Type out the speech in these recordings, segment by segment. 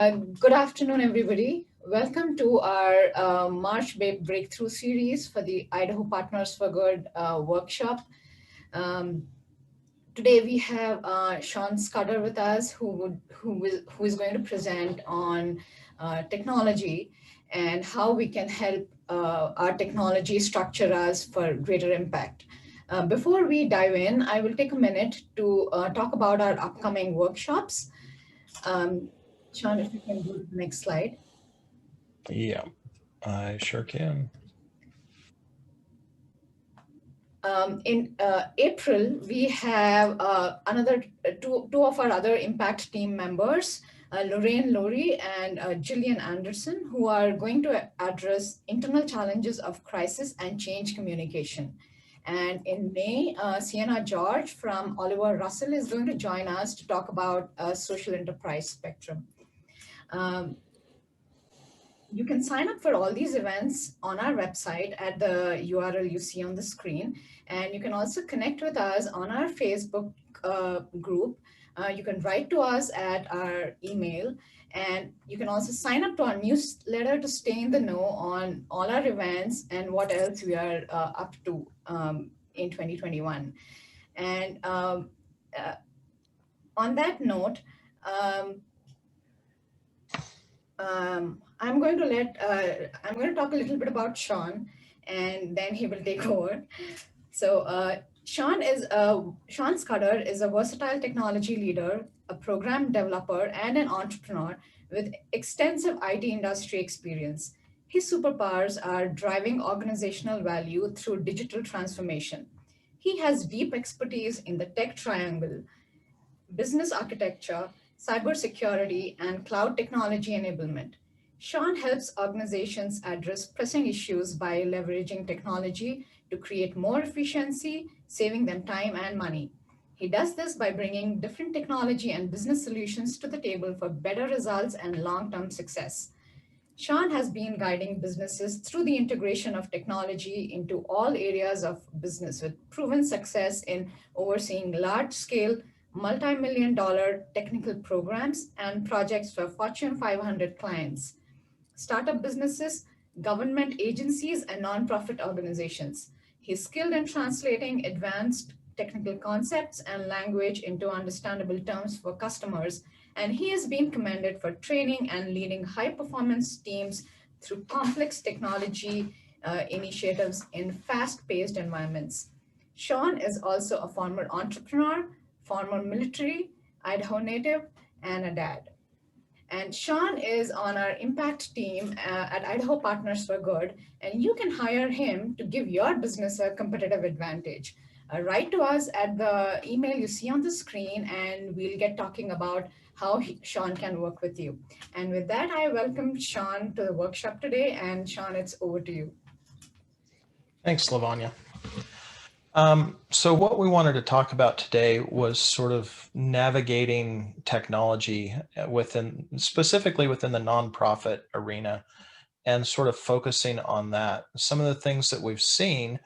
Good afternoon, everybody. Welcome to our March Breakthrough series for the Idaho Partners for Good workshop. Um, Today we have Shawn Scudder with us, who is going to present on technology and how we can help our technology structure us for greater impact. Before we dive in, I will take a minute to talk about our upcoming workshops. Um, Shawn, if you can go to the next slide. Yeah, I sure can. In April, we have another two of our other impact team members, Lorraine Laurie and Gillian Anderson, who are going to address internal challenges of crisis and change communication. And in May, Sienna George from Oliver Russell is going to join us to talk about social enterprise spectrum. Um, You can sign up for all these events on our website at the URL you see on the screen. And you can also connect with us on our Facebook group. You can write to us at our email. And you can also sign up to our newsletter to stay in the know on all our events and what else we are up to in 2021. And uh, on that note, um, I'm going to talk a little bit about Shawn, and then he will take over. So Shawn Scudder is a versatile technology leader, a program developer, and an entrepreneur with extensive IT industry experience. His superpowers are driving organizational value through digital transformation. He has deep expertise in the tech triangle: business architecture, cybersecurity, and cloud technology enablement. Shawn helps organizations address pressing issues by leveraging technology to create more efficiency, saving them time and money. He does this by bringing different technology and business solutions to the table for better results and long term success. Shawn has been guiding businesses through the integration of technology into all areas of business with proven success in overseeing large scale, multi-million dollar technical programs and projects for Fortune 500 clients, startup businesses, government agencies, and nonprofit organizations. He's skilled in translating advanced technical concepts and language into understandable terms for customers, and he has been commended for training and leading high performance teams through complex technology initiatives in fast paced environments. Shawn is also a former entrepreneur, former military, Idaho native, and a dad. And Shawn is on our impact team at Idaho Partners for Good, and you can hire him to give your business a competitive advantage. Write to us at the email you see on the screen, and we'll get talking about how Shawn can work with you. And with that, I welcome Shawn to the workshop today. And Shawn, it's over to you. Thanks, Lavanya. So what we wanted to talk about today was sort of navigating technology specifically within the nonprofit arena, and sort of focusing on that. Some of the things that we've seen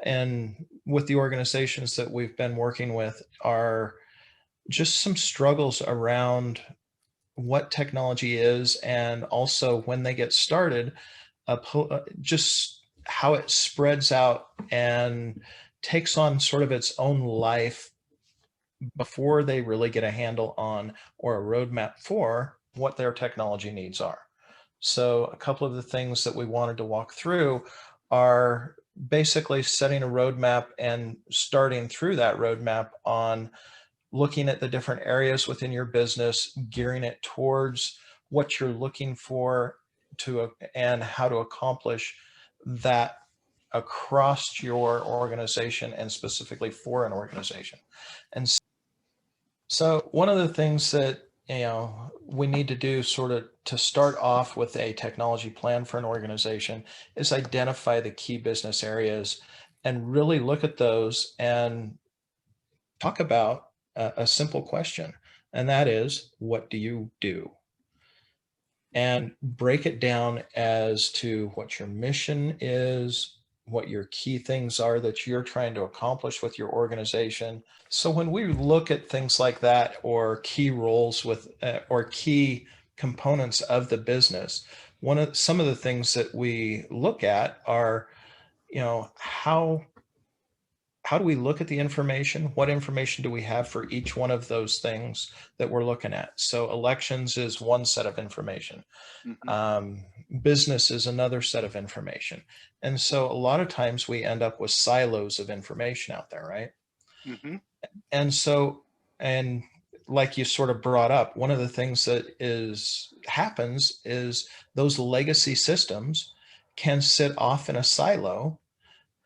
and with the organizations that we've been working with are just some struggles around what technology is, and also when they get started, just how it spreads out and takes on sort of its own life before they really get a handle on or a roadmap for what their technology needs are. So a couple of the things that we wanted to walk through are basically setting a roadmap and starting through that roadmap on looking at the different areas within your business, gearing it towards what you're looking for and how to accomplish that across your organization and specifically for an organization. And so one of the things that we need to do sort of to start off with a technology plan for an organization is identify the key business areas and really look at those and talk about a simple question, and that is, what do you do? And break it down as to what your mission is, what your key things are that you're trying to accomplish with your organization. So when we look at things like that, or key roles or key components of the business, some of the things that we look at are, how do we look at the information? What information do we have for each one of those things that we're looking at? So elections is one set of information. Mm-hmm. Business is another set of information. And so a lot of times we end up with silos of information out there, right? Mm-hmm. And so, and like you sort of brought up, one of the things that happens is those legacy systems can sit off in a silo,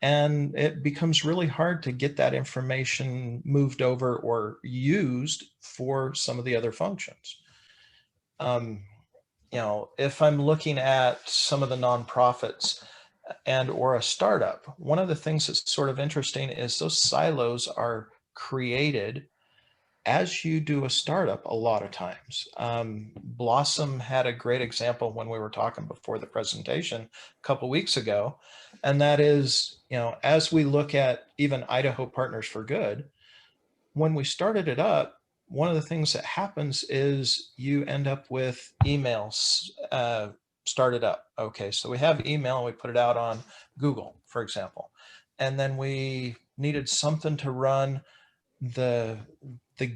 and it becomes really hard to get that information moved over or used for some of the other functions. If I'm looking at some of the nonprofits and or a startup, one of the things that's sort of interesting is those silos are created as you do a startup a lot of times. Blossom had a great example when we were talking before the presentation a couple weeks ago, and that is, as we look at even Idaho Partners for Good, when we started it up, one of the things that happens is you end up with emails started up. Okay, so we have email and we put it out on Google, for example, and then we needed something to run the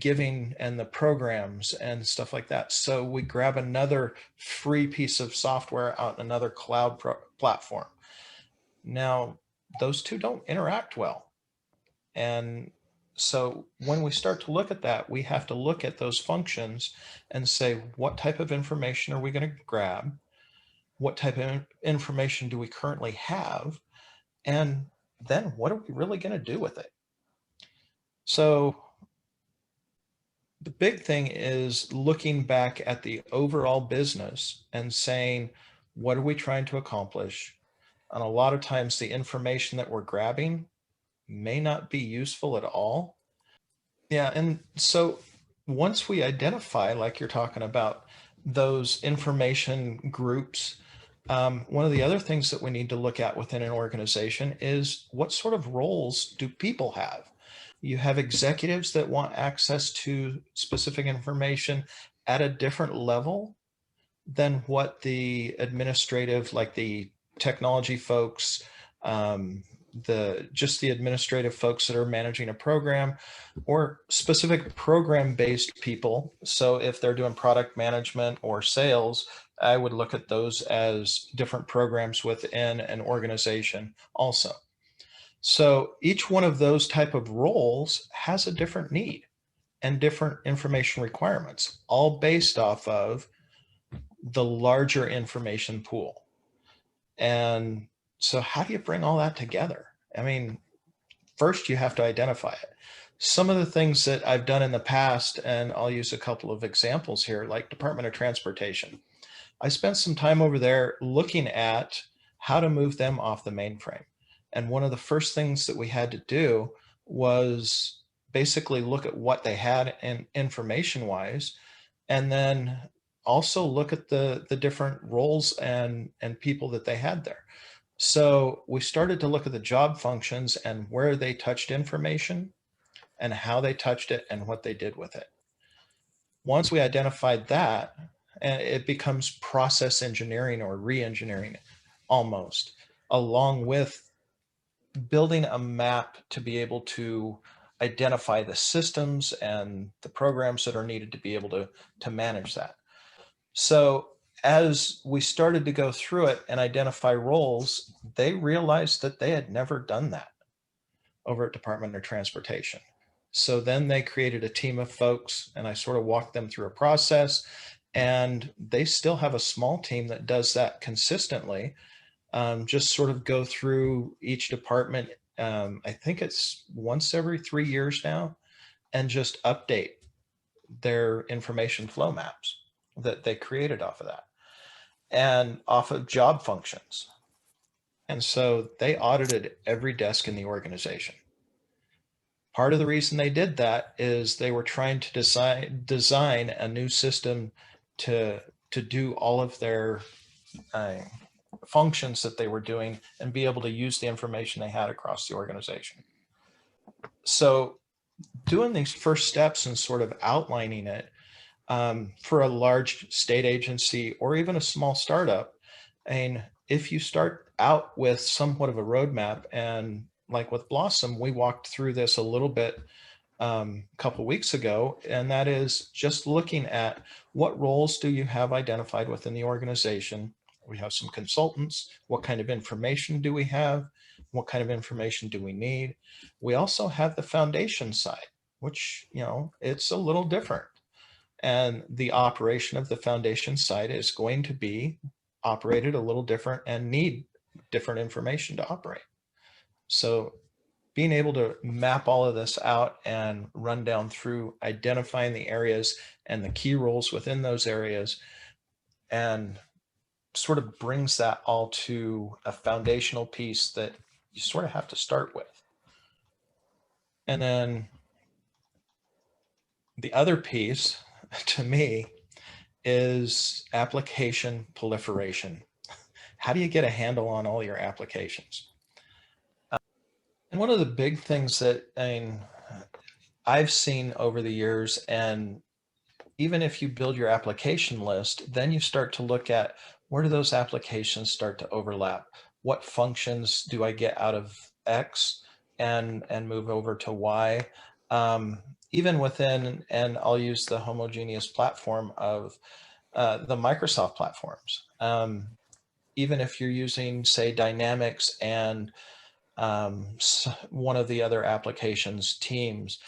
giving and the programs and stuff like that. So we grab another free piece of software out another cloud platform. Now, those two don't interact well. And so when we start to look at that, we have to look at those functions and say, what type of information are we going to grab? What type of information do we currently have? And then what are we really going to do with it? So the big thing is looking back at the overall business and saying, what are we trying to accomplish? And a lot of times the information that we're grabbing may not be useful at all. Yeah, and so once we identify, like you're talking about, those information groups, one of the other things that we need to look at within an organization is what sort of roles do people have? You have executives that want access to specific information at a different level than what the administrative, like the technology folks, the administrative folks that are managing a program, or specific program based people. So if they're doing product management or sales, I would look at those as different programs within an organization also. So each one of those type of roles has a different need and different information requirements, all based off of the larger information pool. And so how do you bring all that together? I mean, first you have to identify it. Some of the things that I've done in the past, and I'll use a couple of examples here, like Department of Transportation. I spent some time over there looking at how to move them off the mainframe. And one of the first things that we had to do was basically look at what they had in information wise, and then also look at the different roles and people that they had there. So we started to look at the job functions and where they touched information and how they touched it and what they did with it. Once we identified that, and it becomes process engineering or re-engineering almost, along with building a map to be able to identify the systems and the programs that are needed to be able to manage that. So as we started to go through it and identify roles, they realized that they had never done that over at Department of Transportation. So then they created a team of folks, and I sort of walked them through a process, and they still have a small team that does that consistently. Just sort of go through each department. I think it's once every 3 years now, and just update their information flow maps that they created off of that and off of job functions. And so they audited every desk in the organization. Part of the reason they did that is they were trying to design a new system to do all of their functions that they were doing and be able to use the information they had across the organization. So doing these first steps and sort of outlining it For a large state agency or even a small startup, and if you start out with somewhat of a roadmap, and like with Blossom, we walked through this a little bit a couple weeks ago, and that is just looking at what roles do you have identified within the organization. We have some consultants. What kind of information do we have? What kind of information do we need? We also have the foundation side, which, it's a little different. And the operation of the foundation side is going to be operated a little different and need different information to operate. So being able to map all of this out and run down through identifying the areas and the key roles within those areas, and sort of brings that all to a foundational piece that you sort of have to start with. And then the other piece to me is application proliferation. How do you get a handle on all your applications? And one of the big things that I've seen over the years, and even if you build your application list, then you start to look at where do those applications start to overlap? What functions do I get out of X and move over to Y? Even within, and I'll use the homogeneous platform of the Microsoft platforms. Even if you're using, say, Dynamics and one of the other applications, Teams,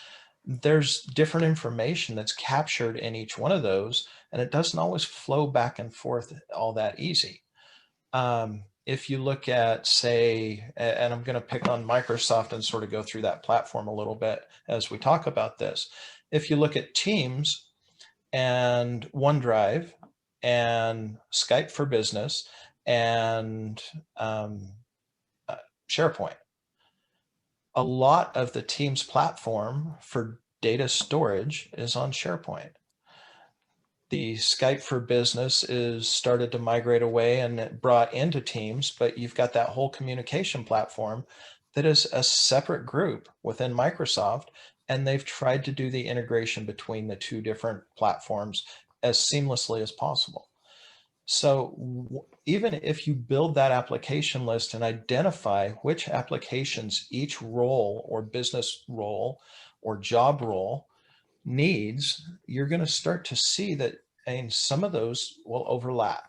there's different information that's captured in each one of those, and it doesn't always flow back and forth all that easy. If you look at, say, and I'm going to pick on Microsoft and sort of go through that platform a little bit as we talk about this. If you look at Teams and OneDrive and Skype for Business and SharePoint, a lot of the Teams platform for data storage is on SharePoint. The Skype for Business is started to migrate away and brought into Teams, but you've got that whole communication platform that is a separate group within Microsoft, and they've tried to do the integration between the two different platforms as seamlessly as possible. So even if you build that application list and identify which applications each role or business role or job role needs, you're going to start to see that some of those will overlap.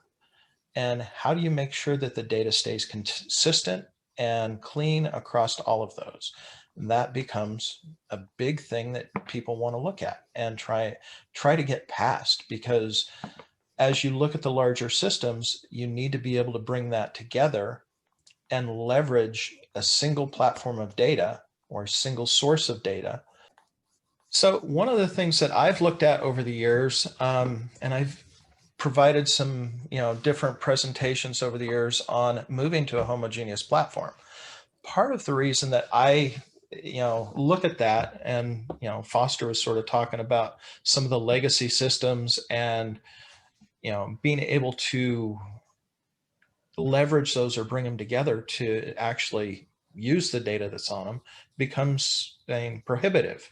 And how do you make sure that the data stays consistent and clean across all of those? And that becomes a big thing that people want to look at and try to get past, because as you look at the larger systems, you need to be able to bring that together and leverage a single platform of data or a single source of data. So one of the things that I've looked at over the years, and I've provided some, different presentations over the years on moving to a homogeneous platform. Part of the reason that I, look at that, and, Foster was sort of talking about some of the legacy systems and, being able to leverage those or bring them together to actually use the data that's on them becomes prohibitive.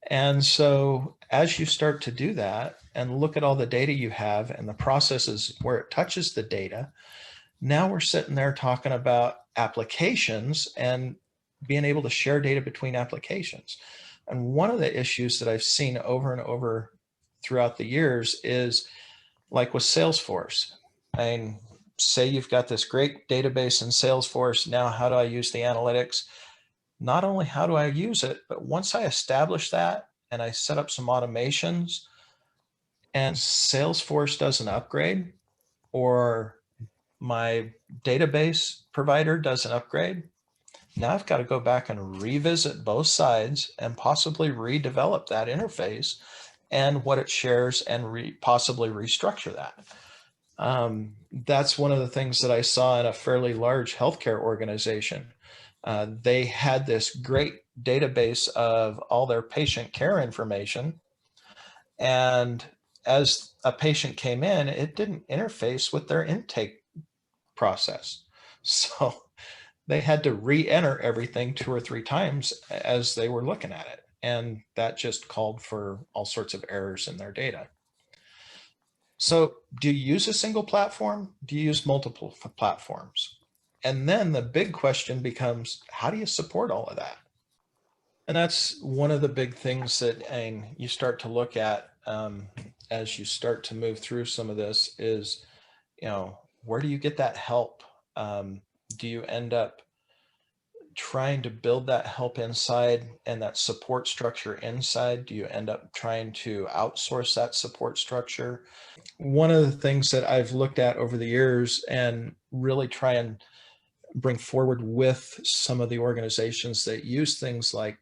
And so as you start to do that and look at all the data you have and the processes where it touches the data, now we're sitting there talking about applications and being able to share data between applications. And one of the issues that I've seen over and over throughout the years is like with Salesforce. And say you've got this great database in Salesforce. Now, how do I use the analytics? Not only how do I use it, but once I establish that and I set up some automations and Salesforce does an upgrade, or my database provider does an upgrade, now I've got to go back and revisit both sides and possibly redevelop that interface and what it shares and possibly restructure that. That's one of the things that I saw in a fairly large healthcare organization. They had this great database of all their patient care information. And as a patient came in, it didn't interface with their intake process. So they had to re-enter everything 2 or 3 times as they were looking at it. And that just called for all sorts of errors in their data. So do you use a single platform? Do you use multiple platforms? And then the big question becomes, how do you support all of that? And that's one of the big things that you start to look at as you start to move through some of this is, where do you get that help? Do you end up trying to build that help inside and that support structure inside? Do you end up trying to outsource that support structure? One of the things that I've looked at over the years and really try and bring forward with some of the organizations that use things like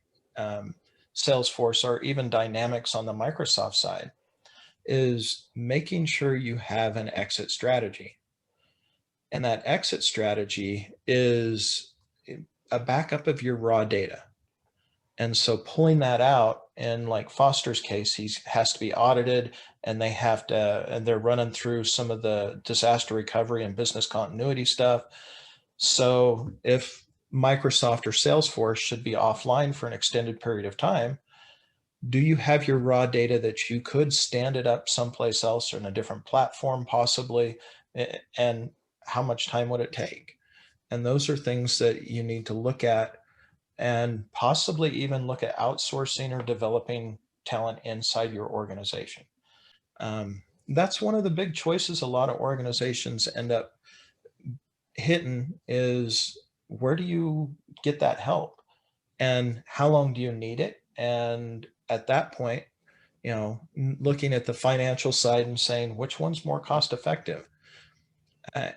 Salesforce or even Dynamics on the Microsoft side is making sure you have an exit strategy. And that exit strategy is a backup of your raw data. And so pulling that out, in like Foster's case, he has to be audited, and they're running through some of the disaster recovery and business continuity stuff. So if Microsoft or Salesforce should be offline for an extended period of time, do you have your raw data that you could stand it up someplace else or in a different platform possibly? And how much time would it take? And those are things that you need to look at and possibly even look at outsourcing or developing talent inside your organization. That's one of the big choices a lot of organizations end up hitting is, where do you get that help and how long do you need it? And at that point, looking at the financial side and saying which one's more cost effective. Uh,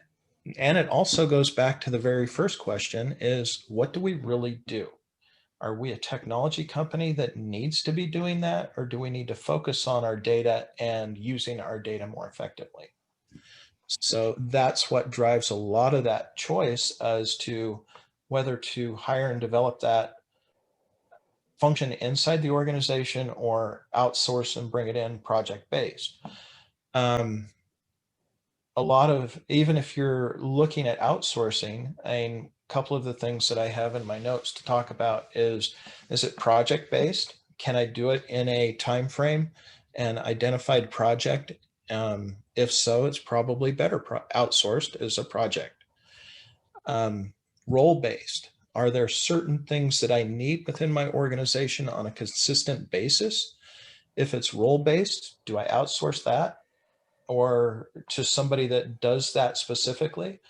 and it also goes back to the very first question is, what do we really do? Are we a technology company that needs to be doing that, or do we need to focus on our data and using our data more effectively? So that's what drives a lot of that choice as to whether to hire and develop that function inside the organization or outsource and bring it in project based. Um, a lot of, even if you're looking at outsourcing, a couple of the things that I have in my notes to talk about is it project based? Can I do it in a time frame and identified project? If so, it's probably better outsourced as a project. Role based. Are there certain things that I need within my organization on a consistent basis? If it's role based, do I outsource that or to somebody that does that specifically,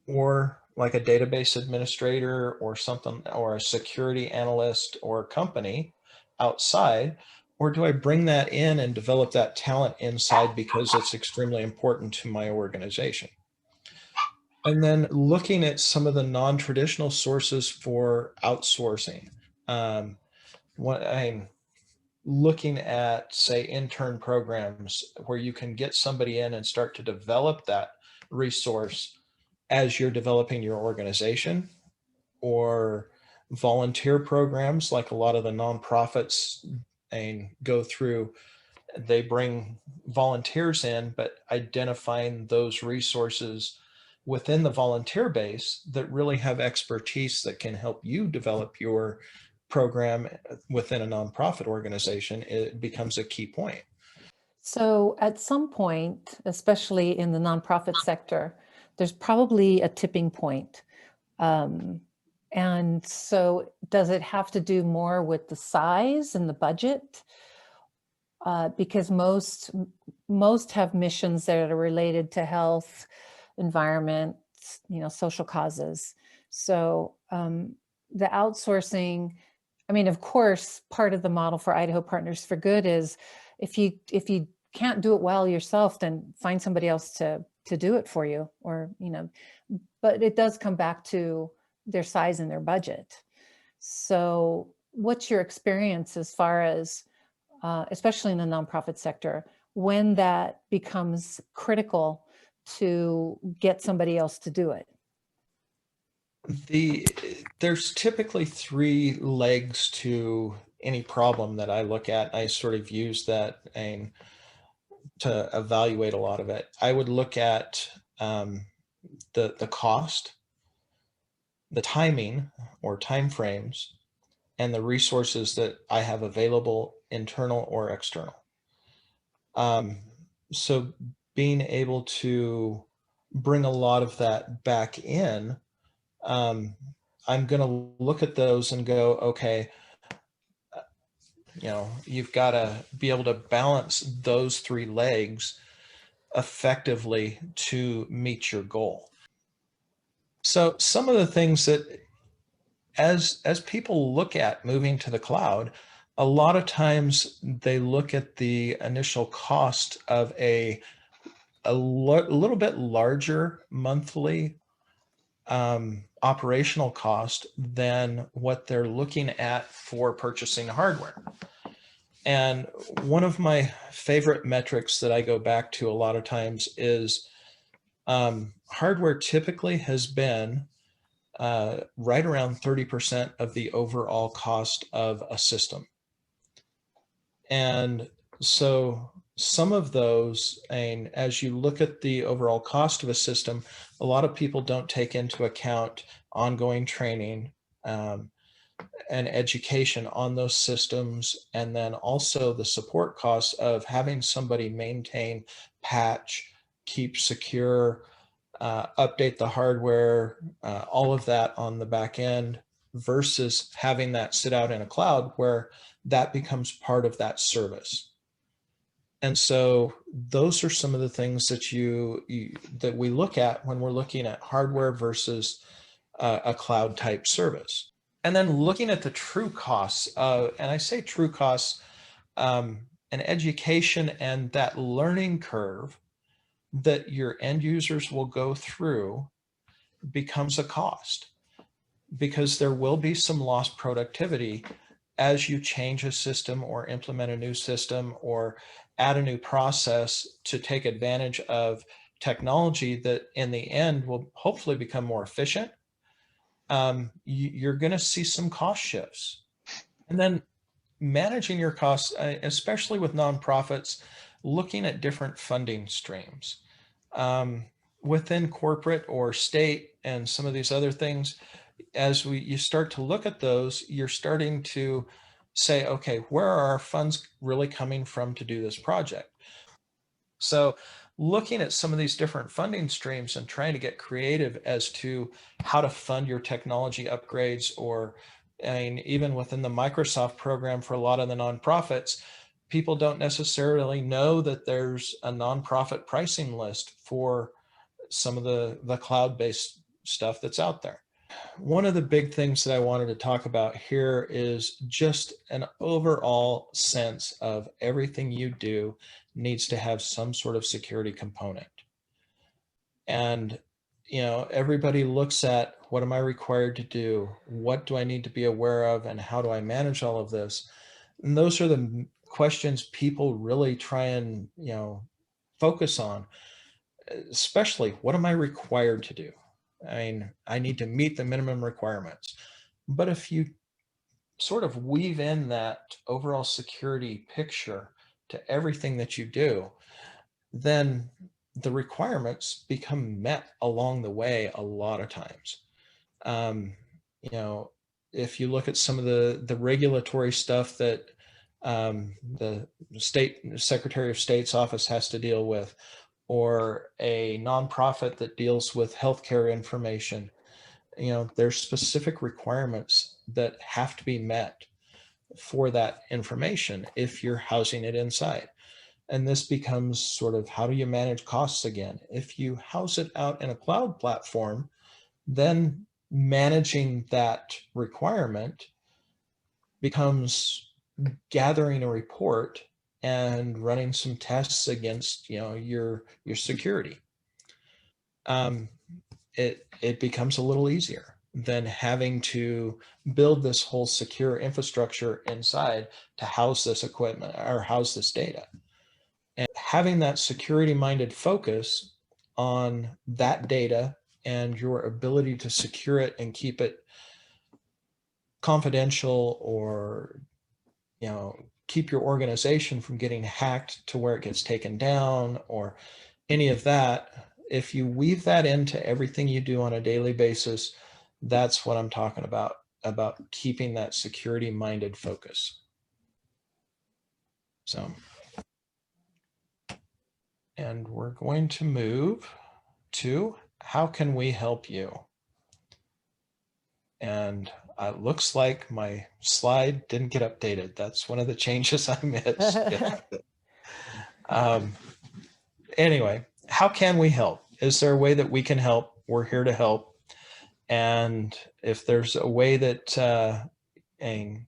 or like a database administrator or something, or a security analyst or company outside? Or do I bring that in and develop that talent inside because it's extremely important to my organization? And then looking at some of the non-traditional sources for outsourcing. What I'm looking at, say, intern programs where you can get somebody in and start to develop that resource as you're developing your organization, or volunteer programs like a lot of the nonprofits and go through. They bring volunteers in, but identifying those resources within the volunteer base that really have expertise that can help you develop your program within a nonprofit organization, it becomes a key point. So at some point, especially in the nonprofit sector, there's probably a tipping point. And so does it have to do more with the size and the budget? Because most have missions that are related to health, environment, social causes. So the outsourcing, I mean, of course, part of the model for Idaho Partners for Good is if you can't do it well yourself, then find somebody else to do it for you, or but it does come back to their size and their budget. So what's your experience as far as especially in the nonprofit sector, when that becomes critical to get somebody else to do it? There's typically three legs to any problem that I look at. I sort of use that and to evaluate a lot of it. I would look at the cost, the timing or time frames, and the resources that I have available, internal or external. so being able to bring a lot of that back in, I'm going to look at those and go, okay, you've got to be able to balance those three legs effectively to meet your goal. So some of the things that as people look at moving to the cloud, a lot of times they look at the initial cost of a little bit larger monthly operational cost than what they're looking at for purchasing hardware. And one of my favorite metrics that I go back to a lot of times is hardware typically has been right around 30% of the overall cost of a system. And so some of those, and as you look at the overall cost of a system, a lot of people don't take into account ongoing training and education on those systems, and then also the support costs of having somebody maintain, patch, keep secure, update the hardware, all of that on the back end, versus having that sit out in a cloud where that becomes part of that service. And so those are some of the things that that we look at when we're looking at hardware versus a cloud type service. And then looking at the true costs, and I say true costs, an education and that learning curve that your end users will go through becomes a cost, because there will be some lost productivity as you change a system or implement a new system or add a new process to take advantage of technology that in the end will hopefully become more efficient. You're going to see some cost shifts. And then managing your costs, especially with nonprofits, looking at different funding streams. Within corporate or state and some of these other things, as you start to look at those, you're starting to say, okay, where are our funds really coming from to do this project? So looking at some of these different funding streams and trying to get creative as to how to fund your technology upgrades, or even within the Microsoft program for a lot of the nonprofits, people don't necessarily know that there's a nonprofit pricing list for some of the cloud-based stuff that's out there. One of the big things that I wanted to talk about here is just an overall sense of everything you do needs to have some sort of security component. And, everybody looks at, what am I required to do? What do I need to be aware of? And how do I manage all of this? And those are the questions people really try and, focus on, especially what am I required to do? I need to meet the minimum requirements. But if you sort of weave in that overall security picture to everything that you do, then the requirements become met along the way a lot of times. Um, you know, if you look at some of the regulatory stuff that the state Secretary of State's office has to deal with, or a nonprofit that deals with healthcare information, there's specific requirements that have to be met for that information if you're housing it inside. And this becomes sort of, how do you manage costs again? If you house it out in a cloud platform, then managing that requirement becomes gathering a report and running some tests against your security. It becomes a little easier than having to build this whole secure infrastructure inside to house this equipment or house this data. And having that security minded focus on that data and your ability to secure it and keep it confidential, or keep your organization from getting hacked to where it gets taken down or any of that, if you weave that into everything you do on a daily basis, that's what I'm talking about keeping that security minded focus. So And we're going to move to how can we help you? And it looks like my slide didn't get updated. That's one of the changes I missed. um, anyway, how can we help? Is there a way that we can help? We're here to help. And if there's a way that and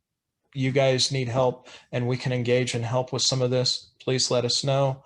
you guys need help and we can engage and help with some of this, please let us know.